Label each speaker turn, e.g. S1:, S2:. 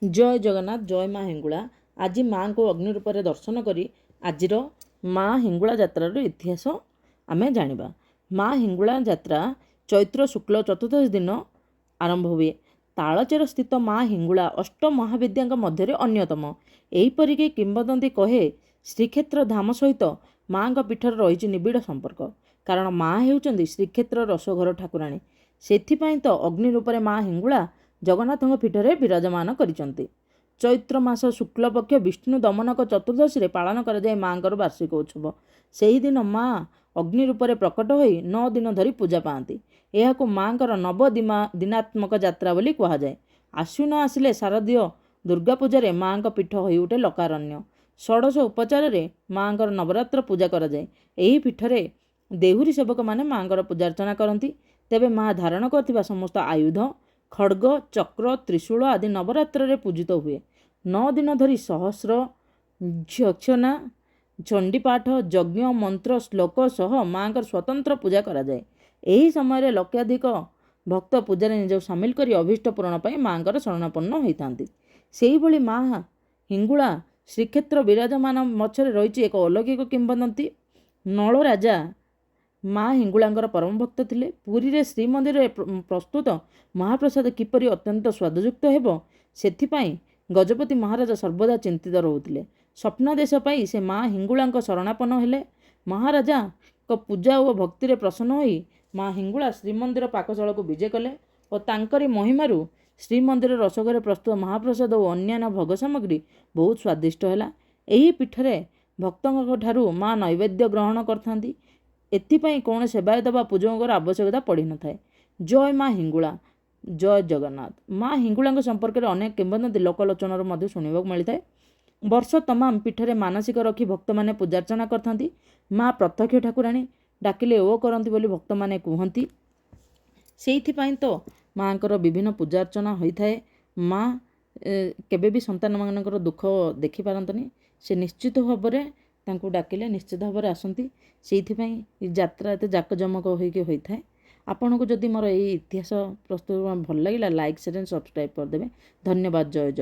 S1: जय जगन्नाथ जय माँ हिंगुला। आज माँ को अग्नि रूप में दर्शन करी आजिर माँ हिंगुला यात्रार इतिहास आमे जानिबा। माँ हिंगुला यात्रा चैत्र शुक्ल चतुर्दशी दिन आरंभ हुए। तालचेर स्थित माँ हिंगुला अष्ट महाविद्या मध्य अन्यतम। एहीपरिक किंवदंती कहे श्रीक्षेत्र धाम सहित माँ पीठर रही निबिड़ संपर्क। कारण माँ हेउचंदी श्रीक्षेत्र रसघर ठाकुराणी। सेथिपाई तो अग्नि रूप में माँ हिंगुला जगन्नाथ पीठरे विराजमान करिसंती। चैत्र मास शुक्ल पक्ष विष्णु दमनक चतुर्दशी पालन कराए माँ वार्षिक उत्सव। से दिन माँ अग्नि रूप में प्रकट हो 9 दिन धरी पूजा पाती। यह माँ नवदिनात्मक यात्रा बोली कहुए। आश्विन आसिले शारदीय दुर्गा पूजार माँ पीठ हो उठे लकारण्य। षोडश उपचार माँ नवरात्र पूजा कराए। यही पीठरे देहुरी सेवक मैंने माँ पूजार्चना करती। तेबे माँ धारण कर समस्त आयुध खड्ग चक्र त्रिशूल आदि नवरात्र रे पूजित हुए। 9 दिन धरी सहस्र झक्षणा चंडीपाठ यज्ञ मंत्र श्लोक सह माँ स्वतंत्र पूजा कराए। यही समय लक्षाधिक भक्त पूजा निज सामिल कर अभीष्ट पूरण पर माँ शरणापन्न होती। से ही माँ हिंगुला श्रीक्षेत्र विराजमान मछरे रही एक अलौकिक किंवदंती। नल राजा माँ हिंगुलांकर परम भक्त थिले। पुरी रे श्रीमंदिर प्रस्तुत महाप्रसाद किपरि अत्यंत स्वादयुक्त हेबो सेथिपाई गजपति महाराज सर्वदा चिंतित रोहुथिले। स्वप्नादेश पाई से माँ हिंगुलांक शरणापन्न हेले। महाराजा को पूजा और भक्ति रे प्रसन्न होई माँ हिंगुला श्रीमंदिर पाकशाला को विजय कले और तांकरी महिमारू श्रीमंदिर रसघरे प्रस्तुत महाप्रसाद और अन्यान्य भोग सामग्री बहुत स्वादिष्ट है। यही पीठरे भक्तों ठारू माँ नैवेद्य ग्रहण करथांती। एथिपाई कौन सेवायत बा पूजकों आवश्यकता पड़ी न थाए। जय माँ हिंगुला जय जगन्नाथ। माँ हिंगुला संपर्क में अनेक किंवदंती लोकलोचन शुणा मिलता है। वर्ष तमाम पीठरे मानसिक रखी भक्त मैंने पूजार्चना करथांती। माँ प्रत्यक्ष ठाकुराणी डाकिले ओ करती बोली भक्त मैंने कहती। से तो माँ विभिन्न पूजार्चना होता है। माँ केबे भी संतान मानकर दुख देखि पारंतनी। से निश्चित भाव में डाकिले निश्चित भाव में आसती। से यात्रा एत जाकजमक होता है। आपन को जदि मोर ये इतिहास प्रस्तुत भल लगे लाइक शेयर एंड सब्सक्राइब करदे। धन्यवाद। जय जगन्नाथ।